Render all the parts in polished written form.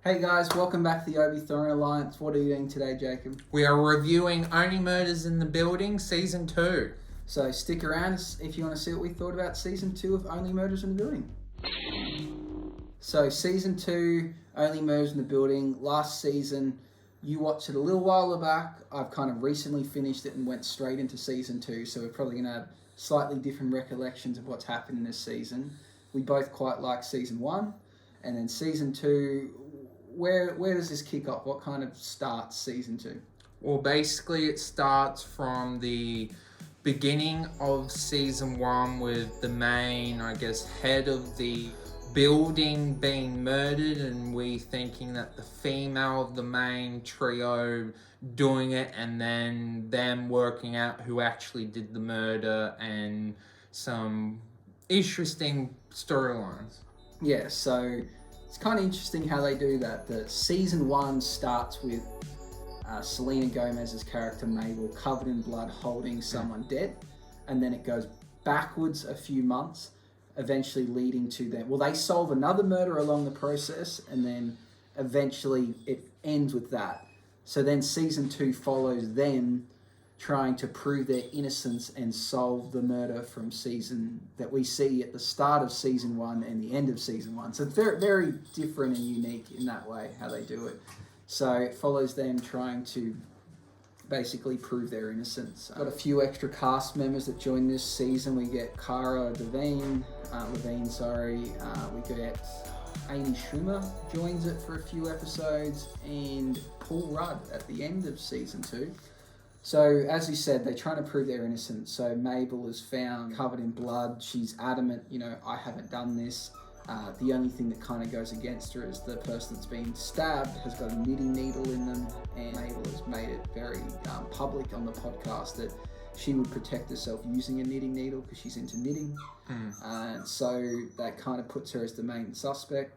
Hey guys, welcome back to the Obi Thorn Alliance. What are you doing today, Jacob? We are reviewing Only Murders in the Building, Season 2. So stick around if you want to see what we thought about Season 2 of Only Murders in the Building. So Season 2, Only Murders in the Building. Last season, you watched it a little while back. I've kind of recently finished it and went straight into Season 2, so we're probably going to have slightly different recollections of what's happened in this season. We both quite like Season 1, and then Season 2... Where does this kick off? What kind of starts Season 2? Well, basically it starts from the beginning of Season 1 with the main, head of the building being murdered, and we thinking that the female of the main trio doing it, and then them working out who actually did the murder, and some interesting storylines. Yeah, so it's kind of interesting how they do that. The Season 1 starts with Selena Gomez's character Mabel covered in blood holding someone dead, and then it goes backwards a few months, eventually leading to them. Well, they solve another murder along the process, and then eventually it ends with that. So then Season 2 follows them trying to prove their innocence and solve the murder from season that we see at the start of Season 1 and the end of Season 1. So it's very, very different and unique in that way, how they do it. So it follows them trying to basically prove their innocence. Got a few extra cast members that join this season. We get Cara Levine. We get Amy Schumer joins it for a few episodes, and Paul Rudd at the end of Season 2. So, as you said, they're trying to prove their innocence. So, Mabel is found covered in blood. She's adamant, I haven't done this. The only thing that kind of goes against her is the person that's been stabbed has got a knitting needle in them. And Mabel has made it very public on the podcast that she would protect herself using a knitting needle because she's into knitting. So, that kind of puts her as the main suspect.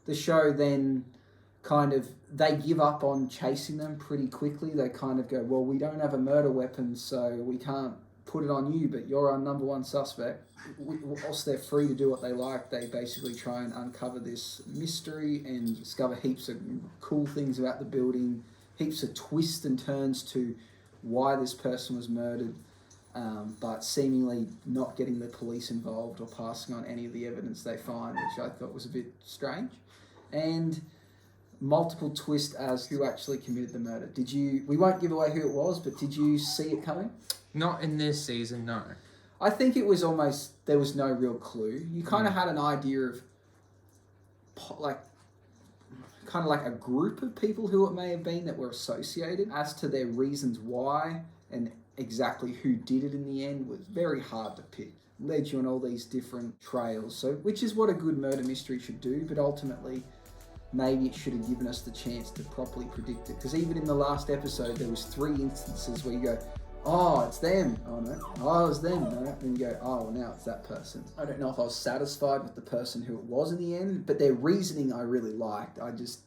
The show then they give up on chasing them pretty quickly. They kind of go, well, we don't have a murder weapon, so we can't put it on you, but you're our number one suspect. Whilst they're free to do what they like, they basically try and uncover this mystery and discover heaps of cool things about the building, heaps of twists and turns to why this person was murdered, but seemingly not getting the police involved or passing on any of the evidence they find, which I thought was a bit strange. And multiple twists as who actually committed the murder. We won't give away who it was, but did you see it coming? Not in this season, no. I think it was almost, there was no real clue. You kind of had an idea of like a group of people who it may have been that were associated. As to their reasons why and exactly who did it in the end was very hard to pick. Led you on all these different trails, so which is what a good murder mystery should do, but ultimately maybe it should have given us the chance to properly predict it. Because even in the last episode, there was 3 instances where you go, oh, it's them. Oh, no. Oh, it's them. No. And you go, oh, well, now it's that person. I don't know if I was satisfied with the person who it was in the end, but their reasoning I really liked. I just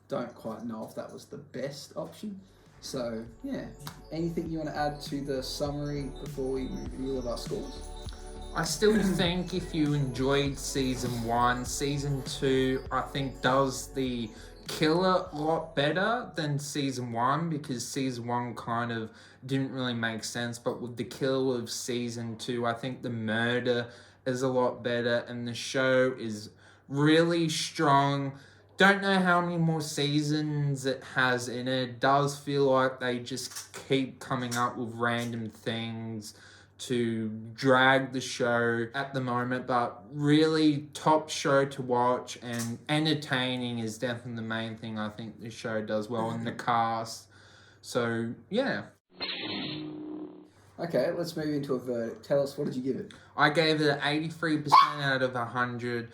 don't quite know if that was the best option. So, yeah. Anything you want to add to the summary before we move to all of our scores? I still think if you enjoyed Season 1, Season 2, I think does the killer a lot better than Season 1, because Season 1 kind of didn't really make sense, but with the kill of Season 2, I think the murder is a lot better, and the show is really strong. Don't know how many more seasons it has in it. It does feel like they just keep coming up with random things to drag the show at the moment, but really top show to watch, and entertaining is definitely the main thing I think the show does well, in the cast. So, yeah. Okay, let's move into a verdict. Tell us, what did you give it? I gave it an 83% out of 100.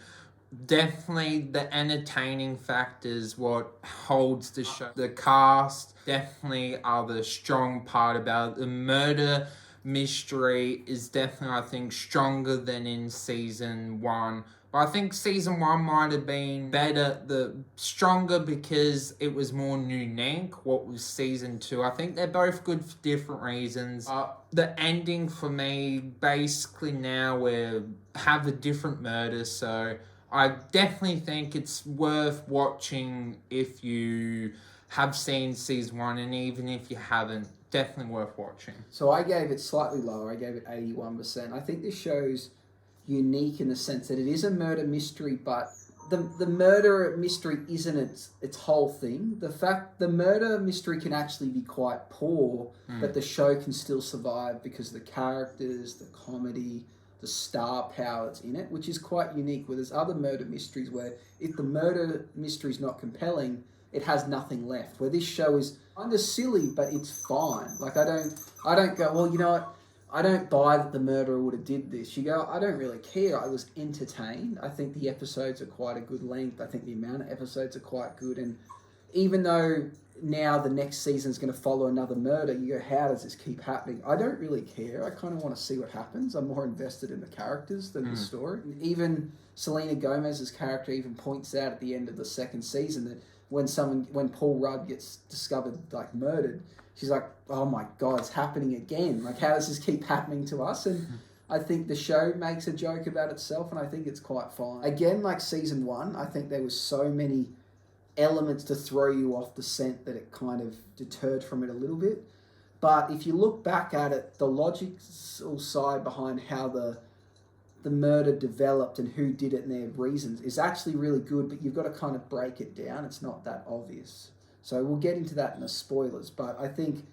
Definitely the entertaining factor is what holds the show. The cast definitely are the strong part about it. The murder mystery is definitely, I think, stronger than in Season 1. But I think Season 1 might have been stronger because it was more unique. What was Season 2? I think they're both good for different reasons. The ending for me, basically now we have a different murder, so I definitely think it's worth watching if you have seen season 1, and even if you haven't, definitely worth watching. So I gave it slightly lower. I gave it 81%. I think this show's unique in the sense that it is a murder mystery, but the murder mystery isn't its whole thing. The murder mystery can actually be quite poor, but the show can still survive because of the characters, the comedy, the star power that's in it, which is quite unique. Where there's other murder mysteries where if the murder mystery is not compelling, it has nothing left. Where this show is kind of silly, but it's fine. Like I don't go, well, you know what? I don't buy that the murderer would have did this. You go, I don't really care. I was entertained. I think the episodes are quite a good length. I think the amount of episodes are quite good. And even though now the next season is going to follow another murder, you go, how does this keep happening? I don't really care. I kind of want to see what happens. I'm more invested in the characters than the story. And even Selena Gomez's character even points out at the end of the second season that when Paul Rudd gets discovered like murdered, she's like, oh my God, it's happening again. Like, how does this keep happening to us? And I think the show makes a joke about itself, and I think it's quite fine. Again, like season 1, I think there was so many elements to throw you off the scent that it kind of deterred from it a little bit. But if you look back at it, the logical side behind how the murder developed and who did it and their reasons is actually really good, but you've got to kind of break it down. It's not that obvious. So we'll get into that in the spoilers, but I think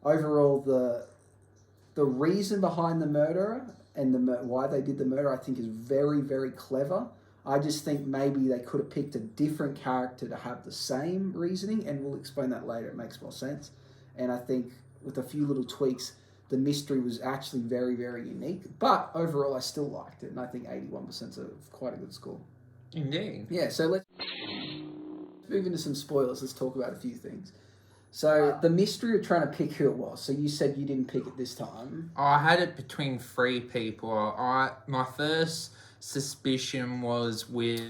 overall the reason behind the murderer and why they did the murder, I think is very, very clever. I just think maybe they could have picked a different character to have the same reasoning, and we'll explain that later. It makes more sense. And I think with a few little tweaks, the mystery was actually very, very unique. But overall, I still liked it, and I think 81% is quite a good score. Indeed. Yeah, so let's move into some spoilers. Let's talk about a few things. So the mystery of trying to pick who it was. So you said you didn't pick it this time. I had it between 3 people. My first suspicion was with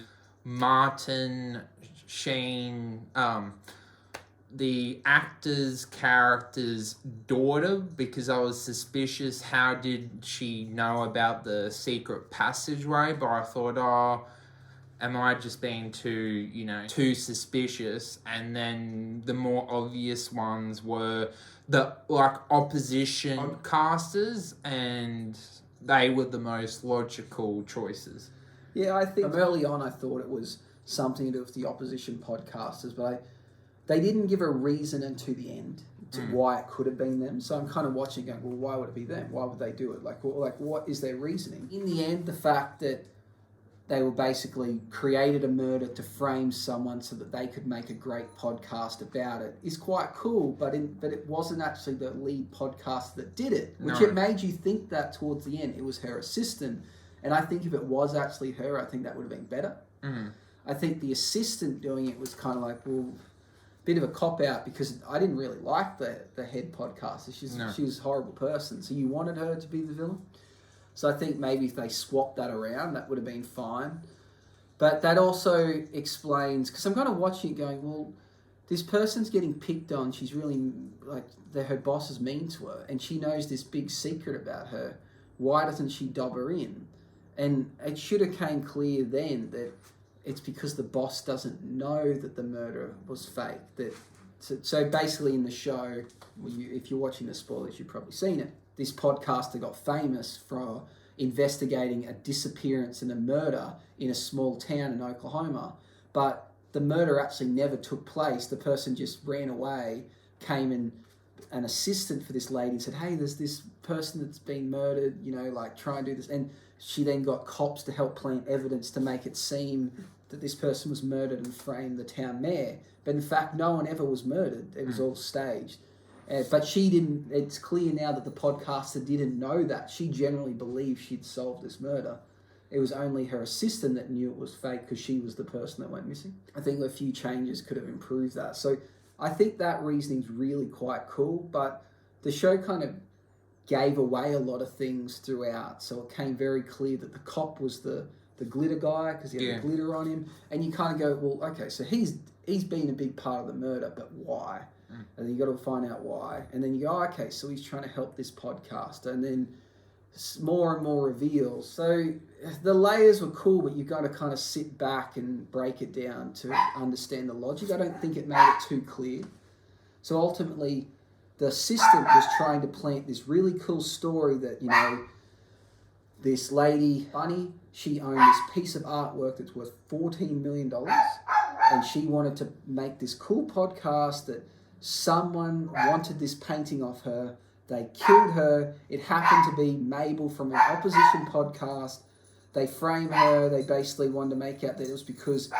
Martin Sheen, the actor's character's daughter, because I was suspicious. How did she know about the secret passageway? But I thought, am I just being too suspicious? And then the more obvious ones were the opposition podcasters, and they were the most logical choices. Yeah, I think early on I thought it was something to do with the opposition podcasters, but they didn't give a reason until the end to why it could have been them. So I'm kind of watching going, well, why would it be them? Why would they do it? Like what is their reasoning? In the end, the fact that they were basically created a murder to frame someone so that they could make a great podcast about it is quite cool, but it wasn't actually the lead podcast that did it, which it made you think that towards the end. It was her assistant, and I think if it was actually her, I think that would have been better. I think the assistant doing it was kind of like, well, bit of a cop-out, because I didn't really like the head podcaster. She was a horrible person, so you wanted her to be the villain. So I think maybe if they swapped that around, that would have been fine. But that also explains, because I'm kind of watching it going, well, this person's getting picked on. She's really, her boss is mean to her, and she knows this big secret about her. Why doesn't she dob her in? And it should have came clear then that it's because the boss doesn't know that the murder was fake. So basically in the show, if you're watching the spoilers, you've probably seen it. This podcaster got famous for investigating a disappearance and a murder in a small town in Oklahoma. But the murder actually never took place. The person just ran away, came in, an assistant for this lady and said, hey, there's this person that's been murdered, try and do this. And she then got cops to help plant evidence to make it seem that this person was murdered and frame the town mayor. But in fact, no one ever was murdered. It was all staged. But she didn't. It's clear now that the podcaster didn't know that. She generally believed she'd solved this murder. It was only her assistant that knew it was fake because she was the person that went missing. I think a few changes could have improved that. So I think that reasoning's really quite cool, but the show kind of gave away a lot of things throughout. So it came very clear that the cop was the glitter guy because he had the glitter on him. And you kind of go, well, okay, so he's been a big part of the murder, but why? And then you got to find out why. And then you go, okay, so he's trying to help this podcaster. And then more and more reveals. So the layers were cool, but you've got to kind of sit back and break it down to understand the logic. I don't think it made it too clear. So ultimately, the assistant was trying to plant this really cool story that, this lady, Bunny, she owned this piece of artwork that's worth $14 million. And she wanted to make this cool podcast that someone wanted this painting of her. They killed her. It happened to be Mabel from an opposition podcast. They frame her. They basically wanted to make out that it was because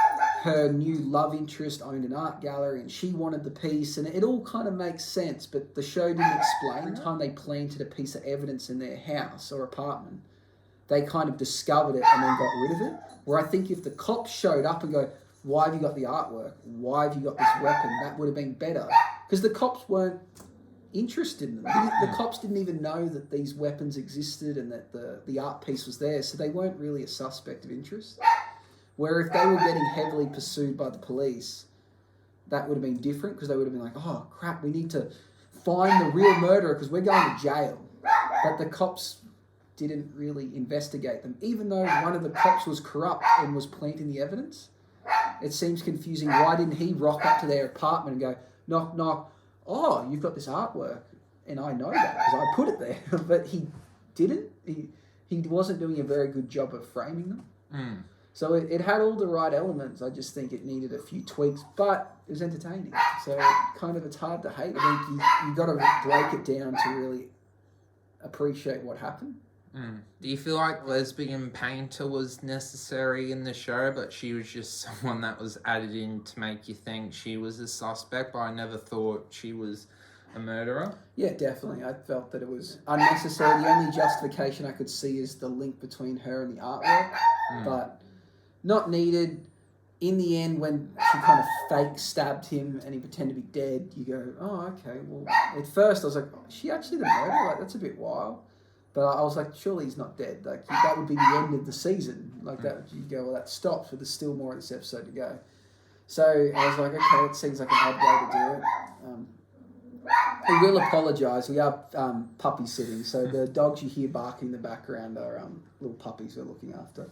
her new love interest owned an art gallery and she wanted the piece. And it all kind of makes sense, but the show didn't explain. Every time they planted a piece of evidence in their house or apartment, they kind of discovered it and then got rid of it. Where I think if the cops showed up and go, why have you got the artwork? Why have you got this weapon? That would have been better. Because the cops weren't interested in them. The cops didn't even know that these weapons existed and that the art piece was there, so they weren't really a suspect of interest. Where if they were getting heavily pursued by the police, that would have been different, because they would have been like, oh crap, we need to find the real murderer because we're going to jail. But the cops didn't really investigate them, even though one of the cops was corrupt and was planting the evidence. It seems confusing. Why didn't he rock up to their apartment and go, knock, knock, oh, you've got this artwork, and I know that because I put it there. But he didn't. He wasn't doing a very good job of framing them. Mm. So it had all the right elements. I just think it needed a few tweaks, but it was entertaining. So it's hard to hate. I think you got to break it down to really appreciate what happened. Mm. Do you feel like lesbian painter was necessary in the show, but she was just someone that was added in to make you think she was a suspect, but I never thought she was a murderer? Yeah, definitely. I felt that it was unnecessary. The only justification I could see is the link between her and the artwork, but not needed. In the end, when she kind of fake stabbed him and he pretended to be dead, you go, oh, okay. Well, at first I was like, is she actually the murderer? Like, that's a bit wild. But I was like, surely he's not dead. Like, that would be the end of the season. Like, that, you go, well, that stops, but there's still more of this episode to go. So I was like, okay, it seems like an odd way to do it. We will apologise. We are puppy sitting, so the dogs you hear barking in the background are little puppies we're looking after.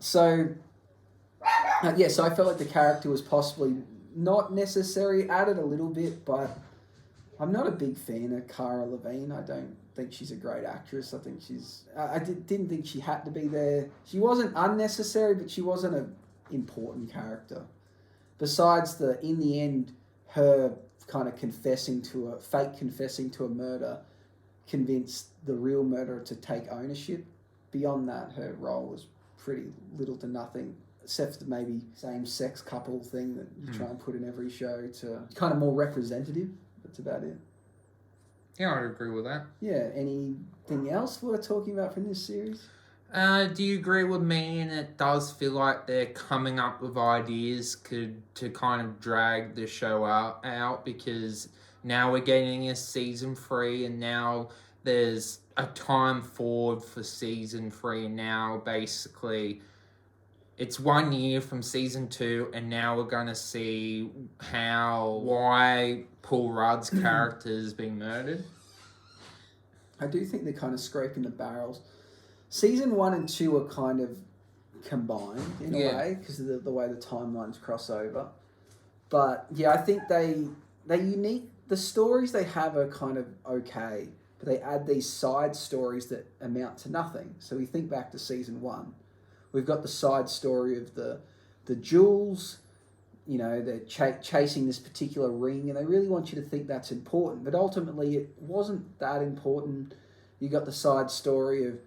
So I felt like the character was possibly not necessary, added a little bit, but I'm not a big fan of Cara Levine. I don't think she's a great actress. I think didn't think she had to be there. She wasn't unnecessary, but she wasn't an important character. Besides in the end, her kind of confessing to a murder convinced the real murderer to take ownership. Beyond that, her role was pretty little to nothing, except for maybe same-sex couple thing that you try and put in every show to kind of more representative. That's about it. Yeah, I'd agree with that. Yeah, anything else we're talking about from this series? Do you agree with me? And it does feel like they're coming up with ideas to kind of drag the show out because now we're getting a season 3 and now there's a time forward for season 3 and now basically it's 1 year from season 2 and now we're going to see why Paul Rudd's character is being murdered. I do think they're kind of scraping the barrels. Season 1 and 2 are kind of combined in a way because of the way the timelines cross over. But yeah, I think they're unique. The stories they have are kind of okay, but they add these side stories that amount to nothing. So we think back to season 1. We've got the side story of the jewels. They're chasing this particular ring, and they really want you to think that's important. But ultimately, it wasn't that important. You got the side story of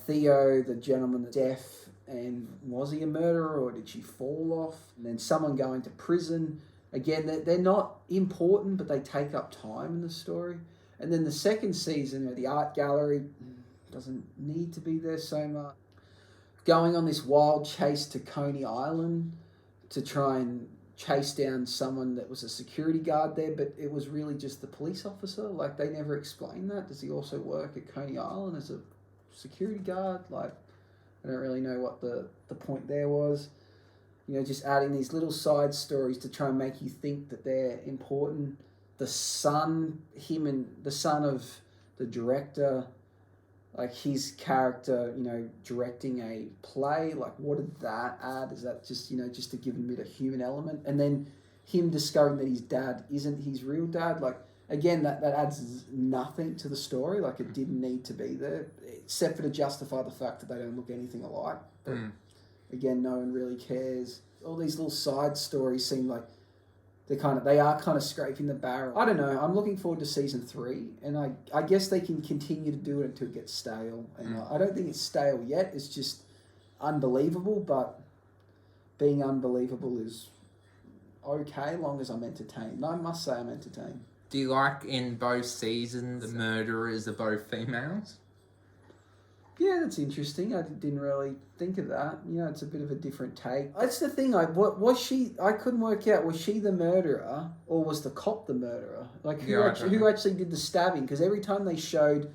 Theo, the gentleman that's deaf, and was he a murderer or did she fall off? And then someone going to prison. Again, they're not important, but they take up time in the story. And then the second season, the art gallery doesn't need to be there so much. Going on this wild chase to Coney Island to try and chase down someone that was a security guard there, but it was really just the police officer. Like, they never explained that. Does he also work at Coney Island as a security guard? Like, I don't really know what the point there was. Just adding these little side stories to try and make you think that they're important. The son of the director Like his character, directing a play, like what did that add? Is that just, just to give him a bit of human element? And then him discovering that his dad isn't his real dad, like, again, that adds nothing to the story. Like, it didn't need to be there, except for to justify the fact that they don't look anything alike. But again, no one really cares. All these little side stories seem like they are kind of scraping the barrel. I don't know. I'm looking forward to season 3, and I guess they can continue to do it until it gets stale. And I don't think it's stale yet. It's just unbelievable, but being unbelievable is okay, long as I'm entertained. And I must say I'm entertained. Do you like in both seasons the murderers are both females? Yeah, that's interesting. I didn't really think of that. It's a bit of a different take. That's the thing. Was she? I couldn't work out. Was she the murderer or was the cop the murderer? Like who actually did the stabbing? Because every time they showed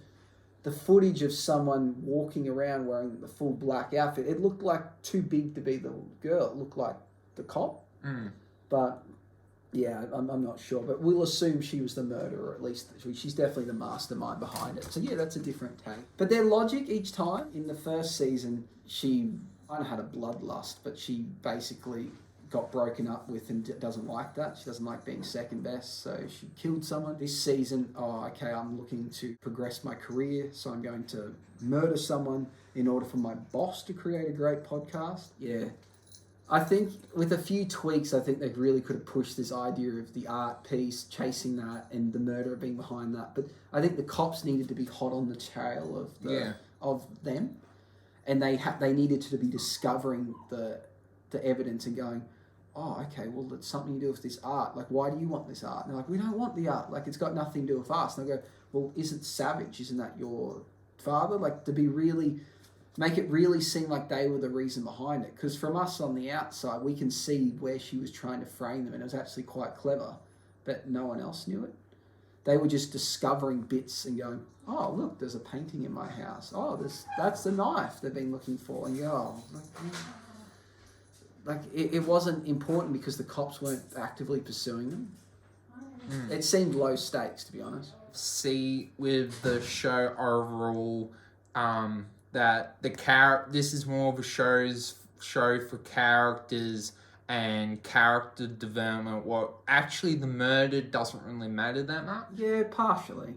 the footage of someone walking around wearing the full black outfit, it looked like too big to be the girl. It looked like the cop. But yeah, I'm not sure. But we'll assume she was the murderer, at least. She's definitely the mastermind behind it. So yeah, that's a different take. But their logic each time, in the first season, she kind of had a bloodlust, but she basically got broken up with and doesn't like that. She doesn't like being second best, so she killed someone. This season, I'm looking to progress my career, so I'm going to murder someone in order for my boss to create a great podcast. Yeah. I think with a few tweaks, I think they really could have pushed this idea of the art piece, chasing that, and the murderer being behind that. But I think the cops needed to be hot on the trail of them, and they needed to be discovering the evidence and going, oh, okay, well, it's something to do with this art. Like, why do you want this art? And they're like, we don't want the art. Like, it's got nothing to do with us. And they go, well, isn't Savage? Isn't that your father? Like, to be really... make it really seem like they were the reason behind it. Because from us on the outside, we can see where she was trying to frame them, and it was actually quite clever, but no one else knew it. They were just discovering bits and going, oh, look, there's a painting in my house. Oh, that's the knife they've been looking for. And you go, it wasn't important because the cops weren't actively pursuing them. It seemed low stakes, to be honest. See, with the show overall, that this is more of a show for characters and character development. What actually the murder doesn't really matter that much. Yeah, partially.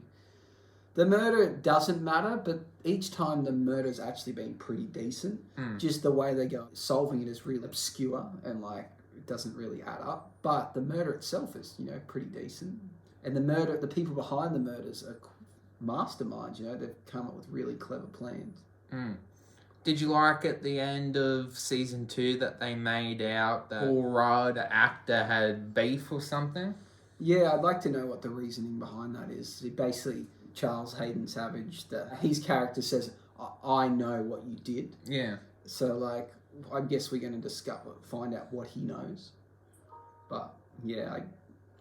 The murder doesn't matter, but each time the murder's actually been pretty decent. Just the way they go solving it is really obscure and it doesn't really add up. But the murder itself is pretty decent, and the people behind the murders are masterminds. They've come up with really clever plans. Did you like at the end of season 2 that they made out that Paul Rudd, the actor, had beef or something? Yeah, I'd like to know what the reasoning behind that is. Basically, Charles Hayden Savage, his character says, I know what you did. Yeah. So, I guess we're going to find out what he knows. But, yeah,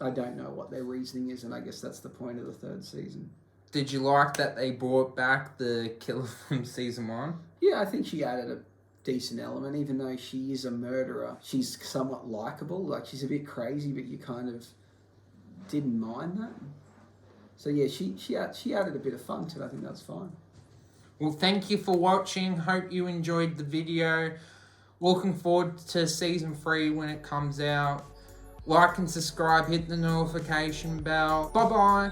I don't know what their reasoning is, and I guess that's the point of the 3rd season. Did you like that they brought back the killer from season 1? Yeah, I think she added a decent element, even though she is a murderer. She's somewhat likable. She's a bit crazy, but you kind of didn't mind that. So yeah, she added a bit of fun to it. I think that's fine. Well, thank you for watching. Hope you enjoyed the video. Looking forward to season 3 when it comes out. Like and subscribe, hit the notification bell. Bye-bye.